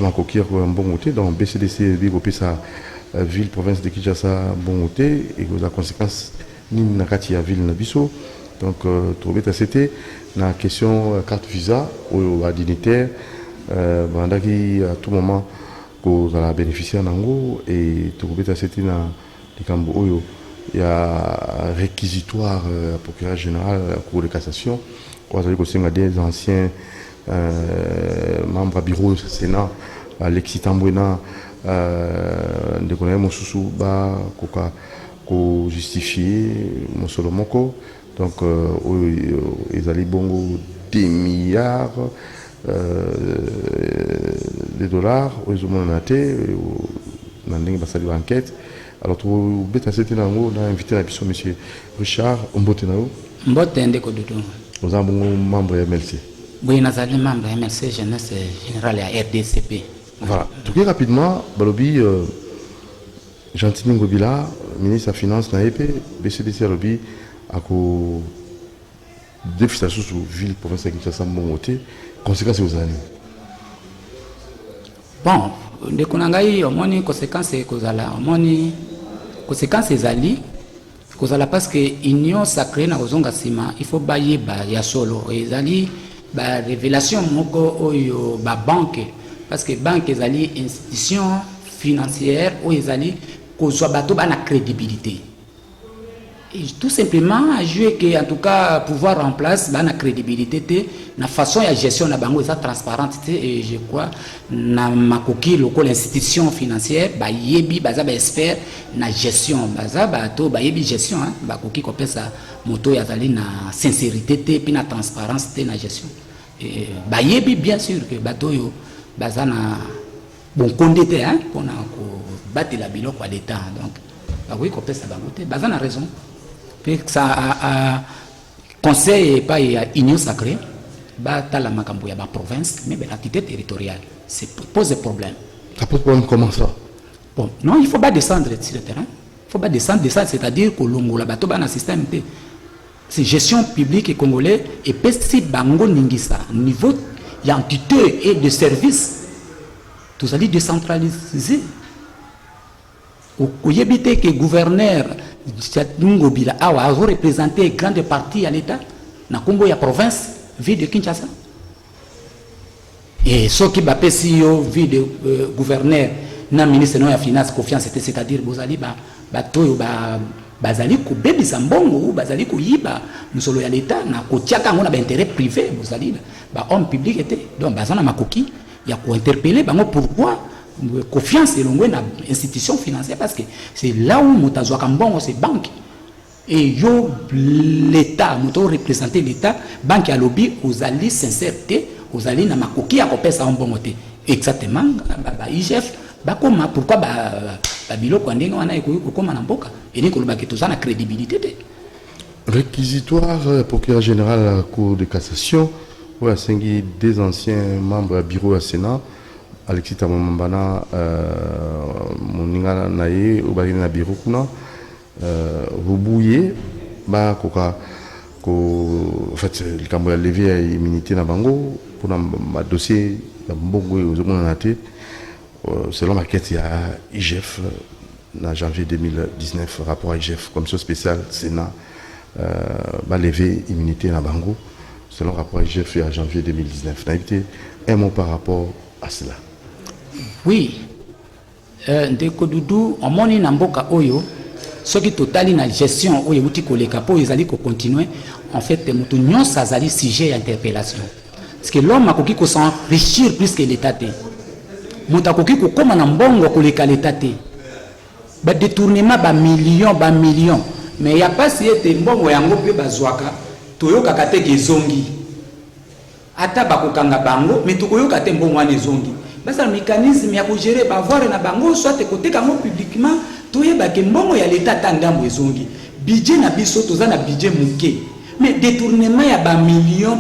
Makokir un bon côté donc BCDC bigopé sa ville province de Kinshasa bon côté et la conséquence ni na kati ya ville na biso donc trouver c'était la question carte visa ou à dignitaire bandaki à tout moment ko za bénéficier nango et trouver c'était na likambo oyo il y a réquisitoire procureur général cour de cassation ko za ko senga des anciens membre bureau Sénat Alexis Tambouena de connaître mon sous ba koka ko justifier mon solo moko donc ils allaient bongo des milliards de dollars aux humanité dans une base d'enquête alors tout bêta c'était nango on a invité la personne monsieur Richard Mbotenao Mbote ndeko dudu nous avons membre MLC. Oui, nous sommes membres de MLC Jeunesse Générale à RDCP. Voilà. Tout rapidement, Balobi, Gentini Ngobila, ministre de la Finance, Naïpe, BCDC Balobi, a co déficit sur la ville, province de Kinshasa, Mongoté, conséquences aux années. Bon, de Konangaï, au moins, conséquences causales, au moins, conséquences zali, causales parce que l'union sacrée na ozonga sima, il faut bailler ya solo, et zali. Ba révélation moko oyo ba banque parce que banque ezali institution financière ou ezali kozwa bato ba na crédibilité et tout simplement à jouer que en tout cas pouvoir en place ba na crédibilité te na façon ya gestion na bango eza transparente te et je crois na makoki loko l'institution financière ba yebi baza ba expert na gestion baza bato ba yebi gestion ba koki ko pesa moto yazali na sincérité te puis na transparence te na gestion et ba yebi bien sûr que bato yo baza na bon condé hein pour na ko batela biloko à l'état donc ba oui ko pesa bango te baza na raison puis ça a conseil pas ya union sacrée ba tala makambo ya ba province mais l'entité territoriale c'est pose problème. Ça pose problème comment ça? Bon non il faut pas descendre sur le terrain il faut pas descendre c'est-à-dire que longola bato ba na système te c'est gestion publique et congolais et pesi bango ningisa niveau y entité et de service tous allez décentraliser au yebite que gouverneur Nungo Bila a représenté une grande partie à l'État na Congo ya province ville de Kinshasa et ce qui va passer ville de gouverneur na ministre de la finance confiance c'est-à-dire bozali ba toyo ba bazali ko bebisa mbongo bazali ko yiba musolo ya l'État na ko tiaka ngona ba intérêt privé bozali ba homme public était donc bazana makoki ya ko interpeller bango pourquoi confiance elongwe na institution financière parce que c'est là où mutazwa kambongo c'est banque et yo l'État muto représenter l'État banque à lobby aux alliés sincérité aux alliés na makoki ya ko pesa mbongo te exactement ba IGF ba koma pourquoi ba biloko ndenge wana ekoki kokoma na mboka et ni koloba ke tozana crédibilité te réquisitoire procureur général à la cour de cassation ou à cinq des anciens membres du bureau à Sénat Alexis Tambouena moninga naye ou bali na bureau kuna Roubuye ba koka ko en fait le cambo a levé immunité na bango pour un dossier ya mbongo aux monate selon ma quête il y a IGF en janvier 2019 rapport à IGF commission spéciale Sénat ba levé immunité na bango selon rapport à IGF en janvier 2019 n'a été un mot par rapport à cela. Oui, ndeko dudu omoni na mboka oyo soki totali na gestion oyo uti koleka po ezali ko continuer en fait mutu nyonso azali sujet d'interpellation parce que l'homme akoki ko s'enrichir plus que l'état te mutu akoki ko koma na mbongo koleka l'état te ba détournement ba millions mais ya pas si ete mbongo yango pe bazwaka toyoka kate gezongi ata bakokanga bango mais tokoyoka te mbongo wana ezongi basa mécanisme ya ko gérer ba voir na bango soit côté kango publiquement toyeba ke mbongo ya l'état tandambo ezongi budget na biso toza na budget muke mais détournement ya ba millions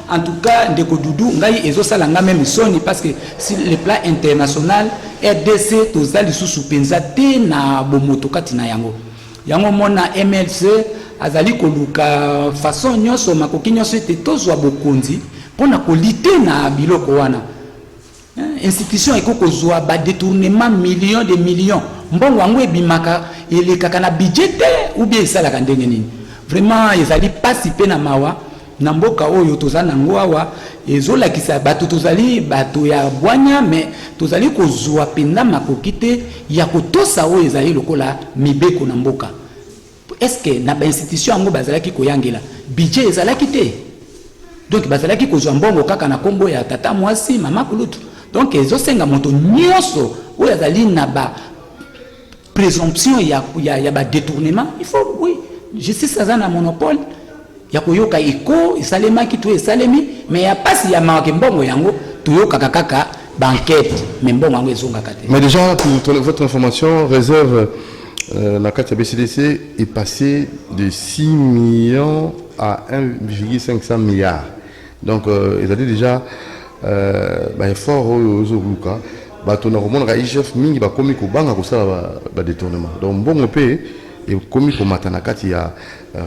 en tout cas ndeko dudu ngai ezosala nga même soni parce que sur le plan international RDC toza lisusu penza te na bomoto kati na yango mona MLC azali koluka façon nyonso makoki nyonso te tozwa bokonzi pona kolite na biloko wana institution eko zoa ba détournement millions de millions mbongo wango ebimaka elekaka na budget ou bien esalaka ndenge nini vraiment ezali pasi pe na mawa na mboka oyo tozana nango awa ezolakisa bato tozali bato ya bwanya mais tozali kozwa penda makoki te ya kotosa oyo ezali lokola mibeko na mboka. Est-ce que na ba institution yango bazalaki koyangela budget ezalaki te donc bazalaki kozwa mbongo kaka na kombo ya tata mwasi mama kulutu donc ezosenga moto nyonso oyo azali na ba présomption ya ba détournement il faut oui justice azana monopole ya koyoka iko esalemaki to esalemi mais ya pasi ya mawake mbongo yango toyoka kaka banquette mais mbongo yango ezonga kate. Mais déjà pour votre information réserve la carte BCDC est passée de 6 millions à 1,500 milliards. Donc ils ont déjà fort aux Ouluka bato na komona IGF mingi ba komi ko banga ko sala ba détournement. Donc bon pe et komi ko matana kati ya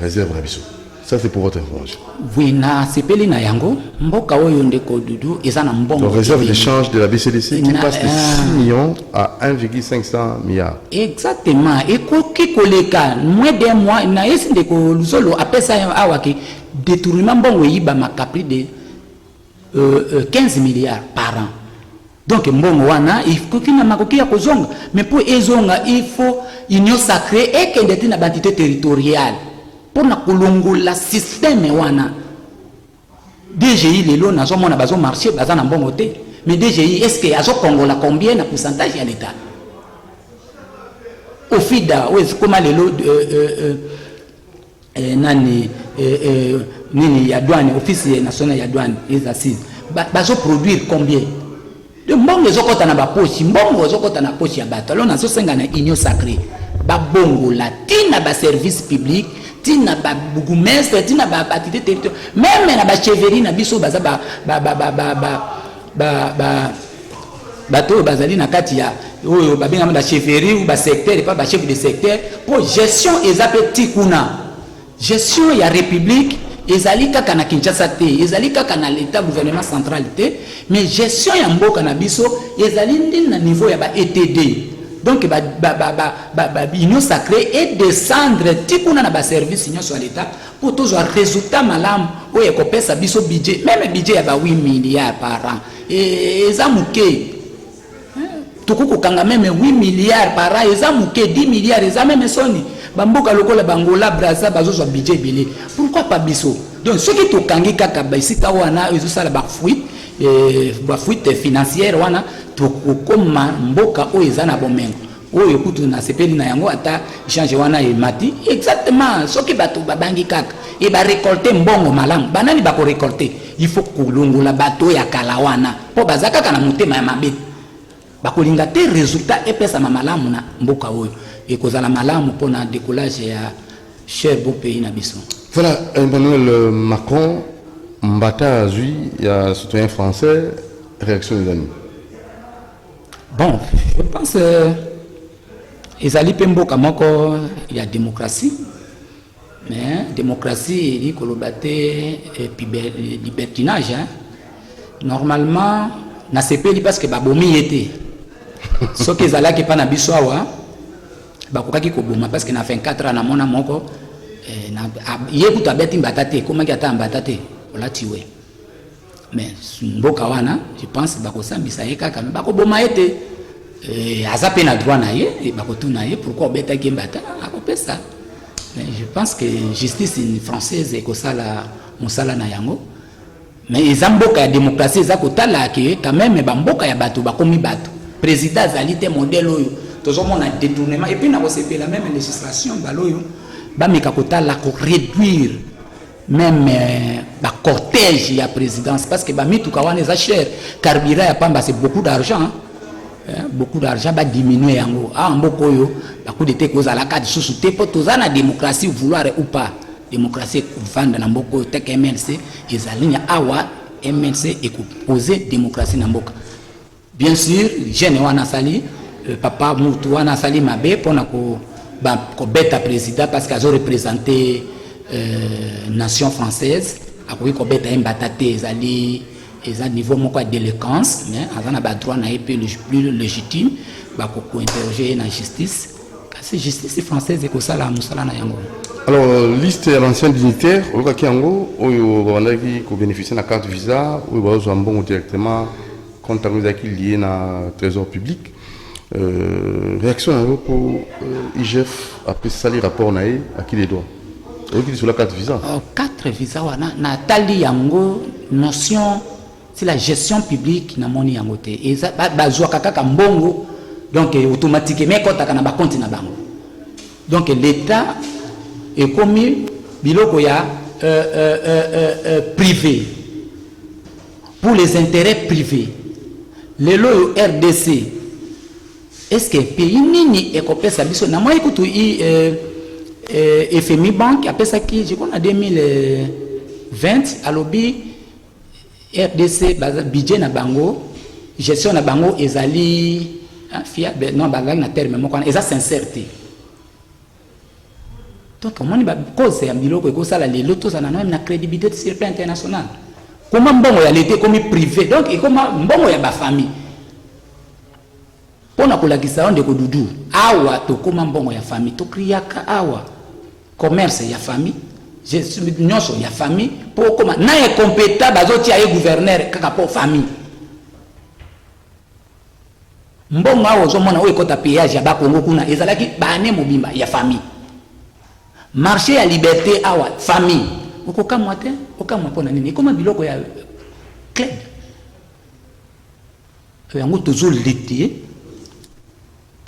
réserve na biso. Ça c'est pour votre information. Oui na sepeli na yango mboka oyo ndeko dudu ezana mbongo. Donc réserve d'échange de la BCDC qui passe de 6 millions à 1,500 milliards. Exactement. Et koki koleka moins d'un mois na esi ndeko luzolo apesa awaki détournement mbongo yiba makapri de 15 milliards par an. Donc mbongo wana il faut qu'il na makoki ya kozonga mais pour ezonga il faut union sacrée et que ndeti na bandité territoriale pour na kolongola système wana DGI lelo na zomona bazo marché baza na mbongo te mais DGI est-ce que azo kongola combien na pourcentage ya l'état au FIDA ou est-ce comment lelo nani nini ya douane office national ya douane les assises bazo produire combien de mbongo ezokota na bapochi mbongo ezokota na pochi ya bato alors nazo senga na union sacrée ba bongo la tina ba service public tina ba bourgmestre tina ba entité territoriale même na ba cheveri na biso baza bato bazali na kati ya oyo babenga ba cheveri ou ba secteur pas ba chef de secteur pour gestion ezapeti kuna gestion ya république ezali kaka na Kinshasa te ezali kaka na l'état gouvernement central te mais gestion ya mboka na biso ezali ndi na niveau ya ba ETD donc union sacrée et descendre tikuna na ba service union sur l'état pour toujours résultat malam oyo kopesa biso budget même budget ya ba 8 milliards par an et ezamuke tukuko kanga même 8 milliards par an ezamuke 10 milliards ezameme soni bamboka lokola bangola braza bazozwa budget belé pourquoi pas biso donc ce qui to kangi kaka ba isika wana ezosala ba fuite financière wana to kokoma mboka o ezana bomengo oyo kutu na sepeli na yango ata change wana e mati exactement ce qui bato babangi kaka e ba récolter mbongo malamu banani ba ko récolter il faut kulungola bato ya kala wana po bazaka kana mutema ya mabeti bakolinga te résultat epesa malamu na mboka oyo ekozala malamu pona décollage ya cher beau pays na biso. Voilà, Emmanuel Macron mbata azui ya citoyen français réaction des amis. Bon, je pense ezali pe mboka moko ya démocratie mais démocratie ili koloba te libertinage hein? Normalement na sepeli parce que babomi yete soki ezalaki pa na biso awa bakokaki koboma parce que na 24 ans na mona moko yekuta beti mbata te komaki ata mbata te olatiwe mais mboka wana je pense bakosambisa ye kaka bakoboma ete aza pe na droit na ye bakotuna ye pourquoi obetaki mbata akopesa mais je pense que justice française ekosala mosala na yango mais eza mboka ya démocratie eza kotala ke quand même bamboka ya bato bakomi bato président azali te modèle oyo tozomona détournement et puis na kosepela même législation baloyo bameka kotala ko réduire même ba cortège ya présidence parce que bamituka wana eza cher carburant ya pamba c'est beaucoup d'argent beaucoup d'argent ba diminuer yango mboka oyo bakude te kozala kadi susu te po tozana démocratie vouloir ou pas démocratie vanda na mboka oyo te MLC ezalinya awa MLC ekoposer démocratie na mboka bien sûr jeune wana sali papa mutu wana sali mabe pona ko beta président parce qu'ils ont représenté nation française akoki ko beta mbata te ezali ils ont un niveau de délinquance, mais ils ont un droit plus légitime pour interroger la justice. C'est la justice française et ça la musala na yango. Alors, liste l'ancien dignitaire, au cas où on bénéficie de la carte visa, ou on directement comptabiliser qui lié à trésor public. Réaction pour IGF après ça les rapports à qui les doit. Qui sur la carte visa. Carte visa na tali yango notion c'est la gestion publique na moni yango te. Et ça bazwa kaka mbongo donc automatiquement quand na ba compte na bango. Donc l'État est commis biloko ya privé pour les intérêts privés. Le lo RDC est-ce que pays nini ekopesa biso na moi ekutu FMI Bank appelle ça qui je connais en 2020 à lobby RDC budget na bango gestion na bango ezali fiable non bazali na terme moko eza sincérité. Donc comment ni ba cause ya biloko ko sala les lotos na même na crédibilité sur le plan international. Comment mbongo ya l'été comme privé donc et comment mbongo ya ba famille. Pona kolakisa onde ko dudu awa to koma mbongo ya famille to kriaka awa commerce ya famille nyonso ya famille pour koma na e compétent bazoti ya gouverneur kaka pour famille mbongo awo zo mona o ekota péage ya ba Kongo kuna ezalaki bane mobimba ya famille marché ya liberté awa famille okoka moite okamwa pona nini koma biloko ya club yango toujours l'été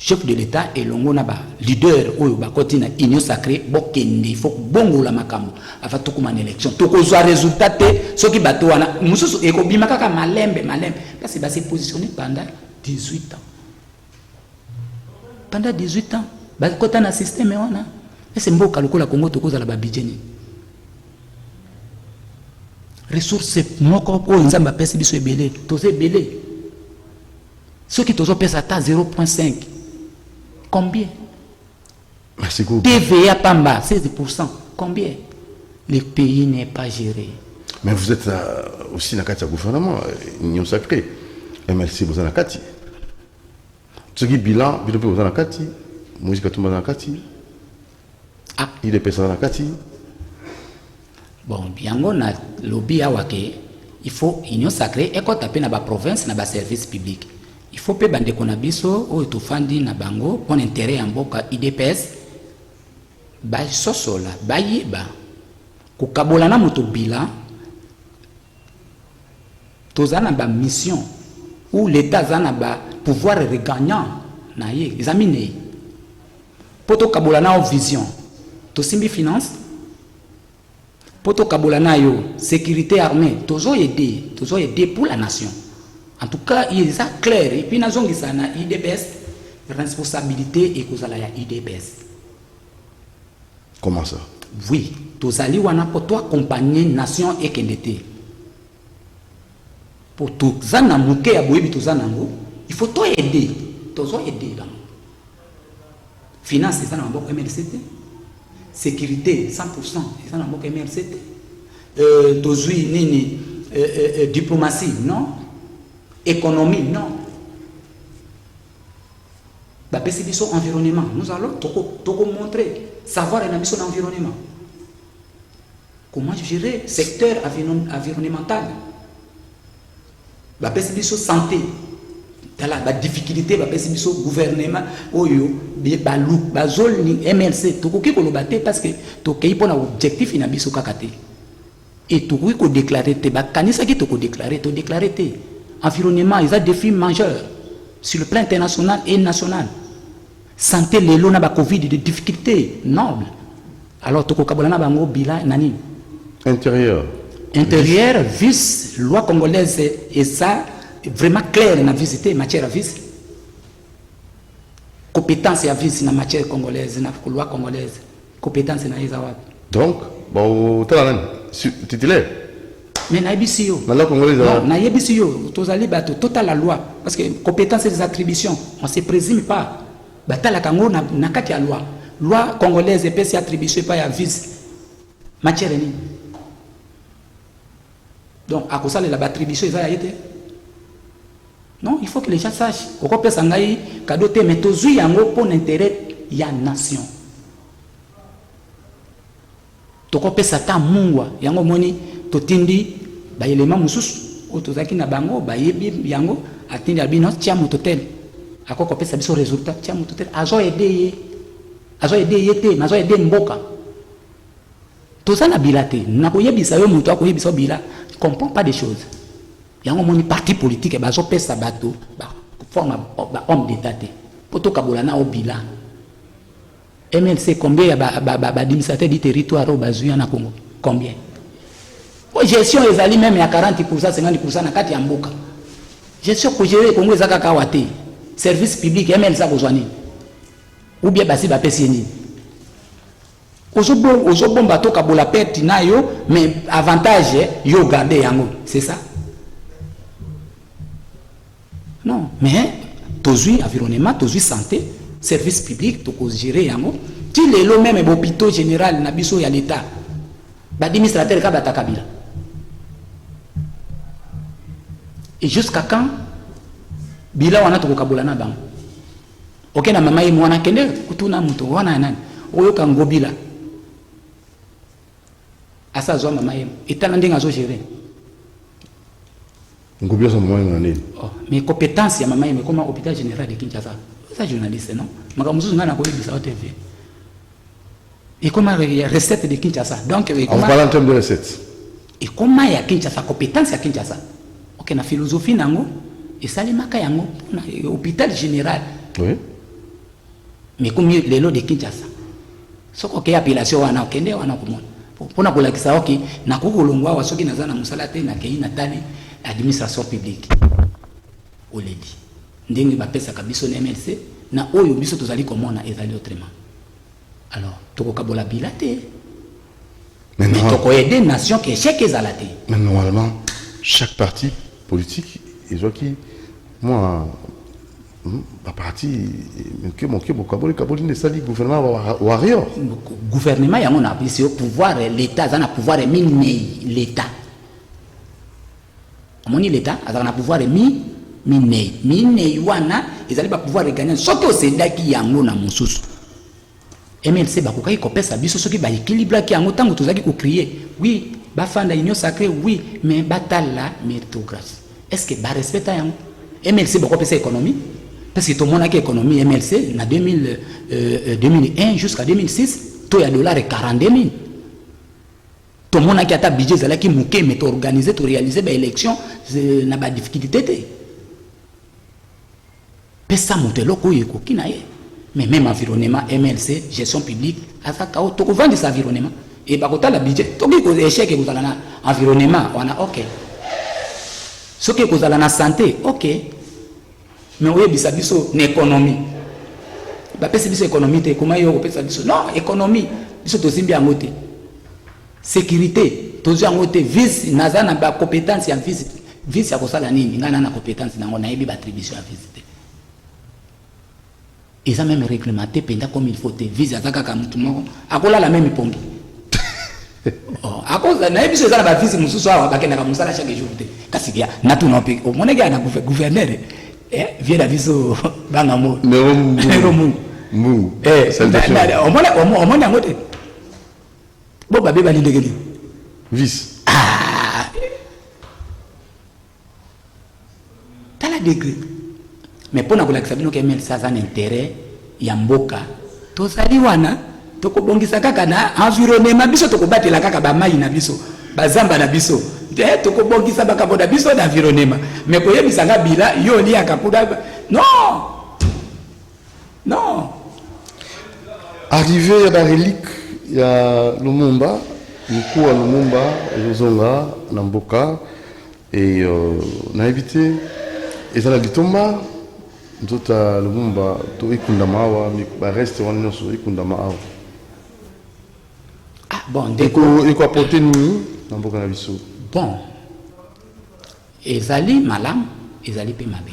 chef de l'État et longo na ba leader oyo ba koti na union sacrée bokende il faut bongo la makambo avant to kuma élection to ko zwa résultat te soki bato wana mususu eko bima kaka malembe parce que ba s'est positionné pendant 18 ans pendant 18 ans ba kota na système wana et c'est mboka lokola Congo to ko za la ba bijeni ressources moko o nzamba pesi biso ebele to ze ebele soki tozo pesa ta 0.5 combien? Merci beaucoup. TVA Pamba, 16%. Combien? Le pays n'est pas géré. Mais vous êtes aussi dans le gouvernement, union sacrée. MLC, vous êtes dans le Kati. Ce qui est bilan, vous êtes dans le Kati. Musique tout dans le Kati. Ah. Il est dans le Kati. Bon, bien, on a lobby à Wake. Il faut union sacrée et quand on a la province, on a service public. Il faut que bande konabiso o etofandi na bango pour intérêt en boka IDPS ba sosola ba yeba ko kabola na moto bilan tozana ba mission où l'état zana ba pouvoir regagnant na ye examiner poto kabola na vision to simbi finance poto kabola na yo sécurité armée tozo aider pour la nation. En tout cas, il est clair. Et puis, nous avons dit IDPS, responsabilité et cause à la IDPS. Comment ça? Oui, tous allés wana pour toi accompagner nation et kendete. Pour tout ça, na mouke ya boyebi tout ça nango, il faut toi aider. Tous aider là. Finance, ça na mboko MLCT. Sécurité, 100%, ça na mboko MLCT. Tozui nini diplomatie, non? Économie, non. Bah, c'est environnement. Nous allons te montrer, savoir un son environnement. Comment gérer le secteur environnemental. Bah, c'est santé. Dans la difficulté, bah, c'est gouvernement. Oyo, bah, zone MLC. Tout qui ko battre parce que tout qui pour l'objectif il a biso kakate. Et tout qui ko déclarer te bah kanisa qui to déclarer te. Environnement, ils ont des défis majeurs sur le plan international et national. Santé, les lois, Covid, des difficultés nobles. Alors, tu as un bilan nani. Intérieur. Intérieur, vice, loi congolaise, et ça, vraiment clair, on a visité matière à vice. Compétence à vice dans la matière congolaise, dans la loi congolaise. Compétence dans les awad. Donc, bon, titulaire. Mais na yebisiyo. La loi congolaise. Non, na yebisiyo. Tozali bato total la loi parce que compétence et des attributions, on se présume pas. Batala kango na kati ya loi. Loi congolaise et puis attribution pas ya vice. Matière ni. Donc à cause de la attribution ils a été. Non, il faut que les gens sachent. Pourquoi personne n'a cadeau te mais tozui yango pour l'intérêt ya nation. Toko pesa ta mungwa yango moni totindi ba élément mususu otozaki na bango ba yebi yango atindi albino tia mototel akoko pesa biso résultat tia mototel azo aider yete nazo aider mboka tozana bilate na koyebisa yo muto akoyebisa bila comprend pas des choses yango moni parti politique bazo pesa bato ba forme ba homme d'état te poto kabola na obila MLC combien d'administrateurs du territoire au Bazuya na Congo? Combien? Gestion les alliés même à 40%, 50% na kati ya mboka. Gestion pour gérer Congo ezaka kawate. Service public MLC a besoin. Ou bien basi ba pesi ni. Ozo bato kabola perte na yo mais avantage yo garder yango, c'est ça? Non, mais tozui environnement, tozui santé. Service public to gérer yango ti lelo même hôpital général na biso ya l'état ba administrateur ka batakabila et jusqu'à quand bila wana to kokabola na bango OK na mama yemo wana kende kutuna mtu wana nani oyo ka ngobila asa zo mama yemo etana ndinga zo gérer ngobila sa mama yemo nani mais compétence ya mama yemo comme hôpital général de Kinshasa. Ça journaliste non makamuzu ngana ko libisa au TV et comment il y a recette de Kinshasa donc on parle en termes de recettes et comment il y a Kinshasa compétence à Kinshasa OK na philosophie nango et salimaka yango na hôpital général oui mais comme les lots de Kinshasa soko ke appellation wana okende wana kumona pona kolakisa OK na kukolongwa wa soki nazana musala te na kei natali administration publique oledi ndenge bapesa kabiso na MLC na oyo biso tozali komona ezali autrement alors tokokabola bilate mais toko aider nation que chèque ezalate mais normalement chaque parti politique ils ont qui moi ba parti que mon kaboli ne sali gouvernement warrior gouvernement yango na biso pouvoir l'état za na pouvoir mini l'état amoni l'état za na pouvoir mine wana ezali ba pouvoir regagner soki osendaki yango na mususu MLC bakokai kopesa biso soki ba équilibre ki yango tango tozaki ko crier oui ba fanda union sacrée oui mais batala méritocratie est-ce que ba respecta yango MLC bakopesa économie parce que tout le monde a économie MLC na 2001 jusqu'à 2006 to ya dollar 42 000 tout le monde a ata budget zalaki muke mais to organiser to réaliser ba élection na ba difficulté te pesa monteloko yeko kinaye mais même environnement MLC gestion publique azaka to ko vendre sa environnement et bakota la budget to ko échec ko zala na environnement on a OK ce que ko zala na santé OK mais oye bisa biso na économie ba pesa biso économie te comment yo ko pesa biso non économie biso to simbi yango te sécurité to yango te vice nazana ba compétence ya vice ya ko sala nini ngana na compétence nango na yebi ba attribution ya vice te. Ils ont même réglementé comme il faut te vise à Zaka Kamutumo. À quoi la même pompe? À cause de la vie, c'est la vie, c'est soir, à la Musala chaque jour. Cassidia, Natu non pique. Au monnaie, il y a un gouverneur. Viens la vie au Bangamo. Mou. Mou. Au moins, à moté. Bon, babé, va l'idée. Vice. Ah. T'as la degré. Mais pour nous accepter que MLC a un intérêt yamboka tozali wana tokobongisa kaka na environnement biso tokobatela kaka ba mai na biso bazamba na biso te tokobongisa bakaboda biso na environnement mais koyebisa nga bila yo li akakuda non non arrivé à la relique ya Lumumba mkuu wa Lumumba Zozonga na mboka et na évité et ça la litomba Nzota Lumumba to ikundama awa ba reste wana nyonso ikundama awa. Ah bon, eko apporter ni na mboka na biso. Bon. Ezali malam, ezali pe mabe.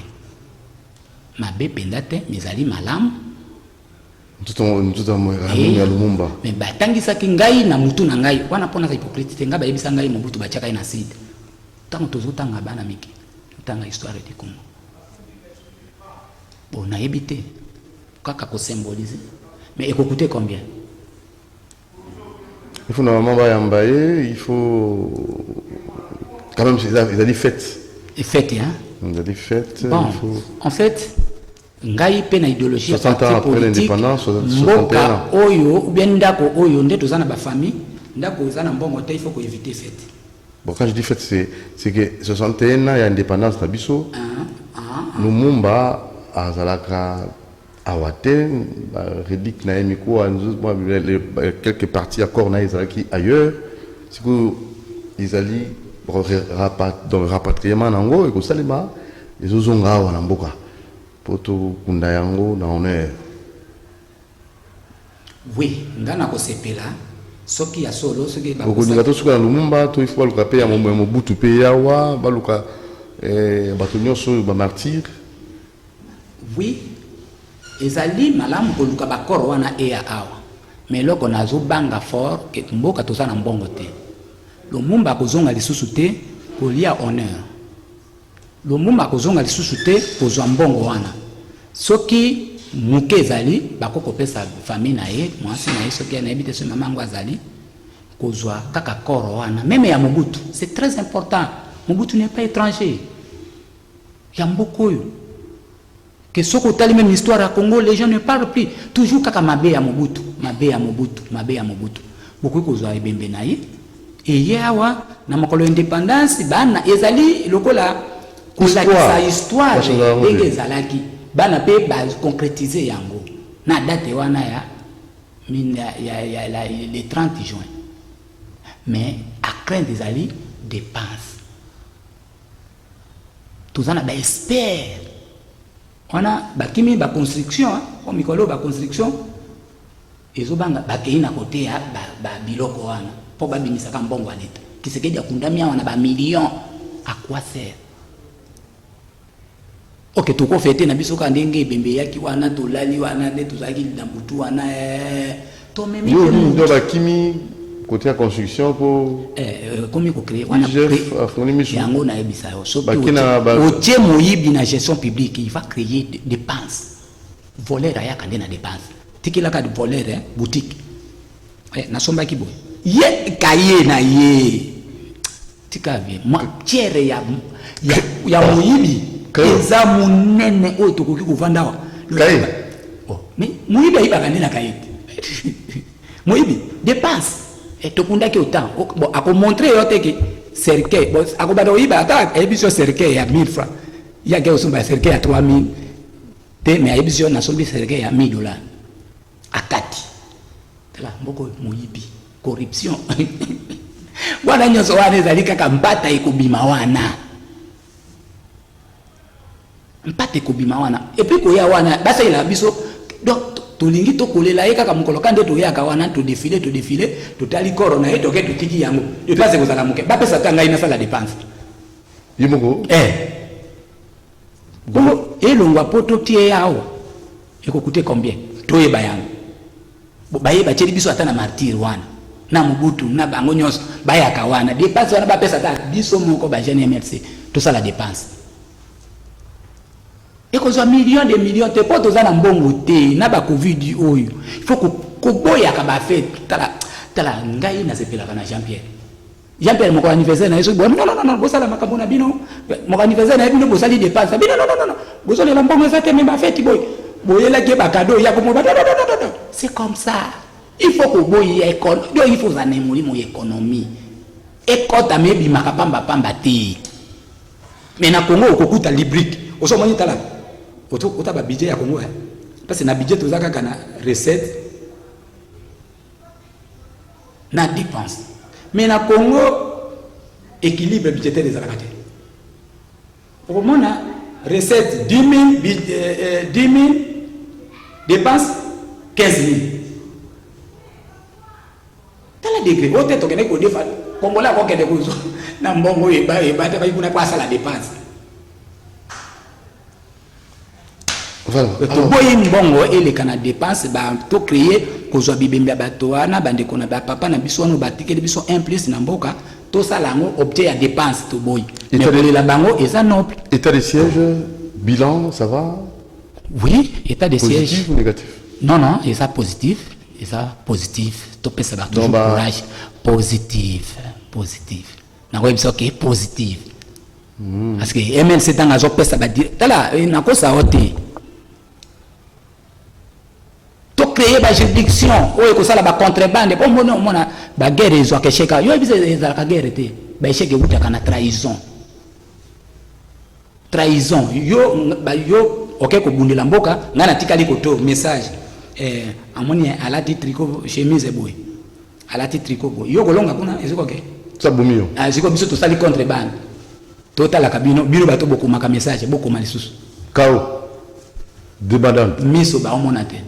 Mabe pendate, mais ezali malam. Nzota mo ya Lumumba. Mais batangisa ki ngai na mutu na ngai, wana pona za hypocrite te nga ba yebisa ngai mobutu ba chaka ina site. tant tozotanga bana miki tanga histoire du Congo bon na évité kaka ko symboliser mais écoutez combien il faut normalement il faut quand même ils a dit fête et fête hein ils a dit fête bon, il faut en fait ngai pe na idéologie 60 ans après l'indépendance 61 ans oyo ou bien ndako oyo nde tozana ba famille ndako tozana mbongo te il faut ko éviter fête. Bon, quand je dis fête, c'est que 61 ans, il y a indépendance na biso. Lumumba, Azalaka, Awate, Redik Naemiko, quelques parties accords na Izalaki ailleurs. C'est que Izali, dans le rapatriement nango, et que Salima, les Ozonga ou Namboka. Poto Kundayango, na honneur. Oui, ngana ko sepela. Soki ya solo soki ba ko ninga to suka Lumumba to il faut le payer à Mobutu pe yawa baluka bato nyonso ba martyr oui ezali malamu ko luka ba koro wana ya awa mais loko nazo banga fort ke mboka to sana mbongo te Lumumba kozonga lisusu te ko lia honneur Lumumba kozonga lisusu te ko zwa mbongo wana soki muke ezali bakoko pesa famille na ye mwasi na ye soki na ebite so mamango azali kozwa kaka koro wana même ya Mobutu c'est très important Mobutu n'est pas étranger ya mbokoyo que soko tali même histoire à Congo les gens ne parlent plus toujours kaka mabe ya Mobutu beaucoup kozwa ebembe na ye et yawa na makolo indépendance bana ezali lokola kozakisa histoire ndenge ezalaki bana pe ba concrétiser yango na date wana ya le 30 juin mais à craindre des alliés dépenses tous en a ba expert wana bakimi ba construction o mikolo ba construction ezobanga bakeina côté ya ba biloko wana po ba bimisa ka mbongo aleta kisekedi akundamia wana ba millions à quoi sert. Ok, tout quoi fait na biso ka ndenge bembe yaki wana to lali wana ne tozaki na butu wana to même yo ndo ba kimi côté construction pour comme ko créer wana yango na ebisa yo so o tie moyibi na gestion publique il va créer des dépenses voler ya kande na dépenses tikila ka de voler boutique na somba ki boy ye kaye na ye tika vie moi tiere ya moyibi eza munene oyo tokoki kovanda wa mais moyibi ayibaka nde na kayete moyibi dépense tokundaki autant bon akomontre yo te ke cercueil bon akobanda oyiba ata ayebi so cercueil ya 1000 francs yake osomba cercueil ya 3000 te mais ayebi so nasombi cercueil ya $1000 akati tala mboko moyibi corruption wana nyonso wana ezali kaka mbata ekobima wana mpate kobima wana et puis koya wana basa ila biso donc tolingi to kolela ye kaka mukolo kande to yaka wana to défiler to tali corona et to ke to tiki yango et place ko zala muke ba pesa tanga ina sala dépense yimoko bongo elongwa poto tie yao eko coûter combien to yeba yango ba yeba cheli biso ata na martyr wana na Mobutu na bango nyonso ba yaka wana dépense wana ba pesa ta biso moko ba jeune MRC to sala dépense et qu'on soit millions de millions de potes aux mbongo te na ba covid oyo il faut ko boya ka ba fait tala ngai na sepela kana Jean-Pierre mon anniversaire na yeso bon non bosala makambo na bino mon anniversaire na bino bosali dépense bino non bosala la mbongo ça te même ba fête boy boyela ke ba cadeau ya ko mo c'est comme ça il faut ko boya économie il faut zaner molimo économie et quand ta mebi makapamba pamba te mais na Congo okokuta librique osomoni tala ota ba budget ya Congo parce que na budget tozaka kana recette na dépense mais na Congo équilibre budgétaire des alakate au moment na recette 10 000 dépense 15 000 tala degré ote to kene ko defa kongola ko kene ko na mbongo eba ta ba kuna kwa sala dépense to boyi mbongo ele kana dépense ba to créer ko zo bibembe bato wana bande kona ba papa na biso no batikeli biso 1+ na mboka to sala ngo objet ya dépense to boyi Mais la bango est noble. État de siège, bilan, ça va? Oui, état de siège. Positif ou négatif? Non, non, et ça positif. Et ça positif. Topé ça va toujours courage. Positif. Positif. Na web ça qui est positif. Parce que MLC dans la zone ça va dire. Là, il n'a pas ça ôté. To créer ba juridiction, ou que ça la ba contrebande. Bon mon ba guerre ils ont que cheka. Yo bise za ka guerre té. Ba cheke uta kana trahison. Trahison. Yo ba yo OK ko bundela mboka ngana tikali koto message. Amoni alati tricot chemise boy. Alati tricot boy. Yo kolonga kuna eziko ke. Ça bomio. Ah ziko biso to sali contrebande. Total kabino bino bato boko maka message boko malisusu. Kao. Débandante. Miso ba omonate.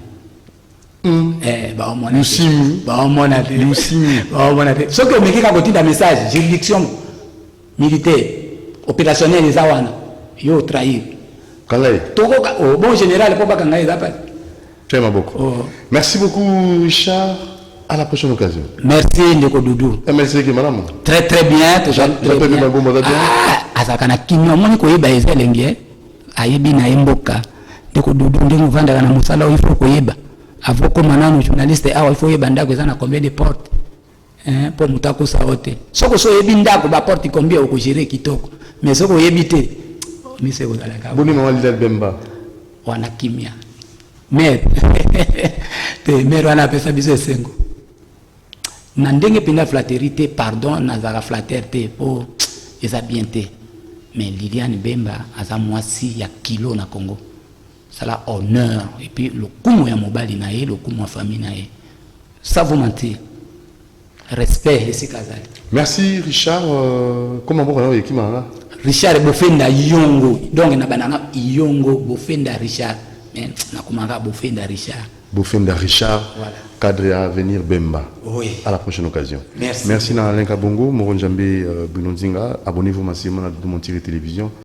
Ba omonate. Lusimi. Ba omonate. Lusimi. Ba omonate. Ce que meki ka kotinda message, juridiction militaire, opérationnel les awana. Yo trahir. Kalai. Toko bon général pour pas kangai d'appel. Très beaucoup. Merci beaucoup Richard. À la prochaine occasion. Merci Ndeko Doudou. MLC qui madame. Très très bien. Azakana kinyo moni ko yeba ezelenge. Ayebi na imboka. Ndeko Doudou ndingu vanda na musala ifo ko yeba. Avoko manano journaliste awa ifo yeba ndako ezana combien de portes. Pour mutako saote. Soko so yebi ndako ba porte combien oko gérer kitoko. Mais soko yebi te. Mise ko zalaka. Boni mama Lila Bemba. Wana kimia. Mais te mero ana pesa biso esengo. Na ndenge pina flatterie pardon nazara flatter te po eza bien te. Mais Liliane Bemba aza mwasi ya kilo na Congo. Ça la honneur et puis le kumu ya mobali na ye, le kumu ya famille na ye. Ça vous mentir. Respect et c'est kazali. Merci Richard. Comment vous avez écrit là? Richard Bofenda Yongo. Donc na banana Yongo Bofenda Richard. Mais na kumanga Bofenda Richard. Bofenda Richard. Voilà. Cadre à venir Bemba. Oui. À la prochaine occasion. Merci. Merci Nalain Kabongo, Moronjambe Bunonzinga. Abonnez-vous massivement à Domontiré Télévision.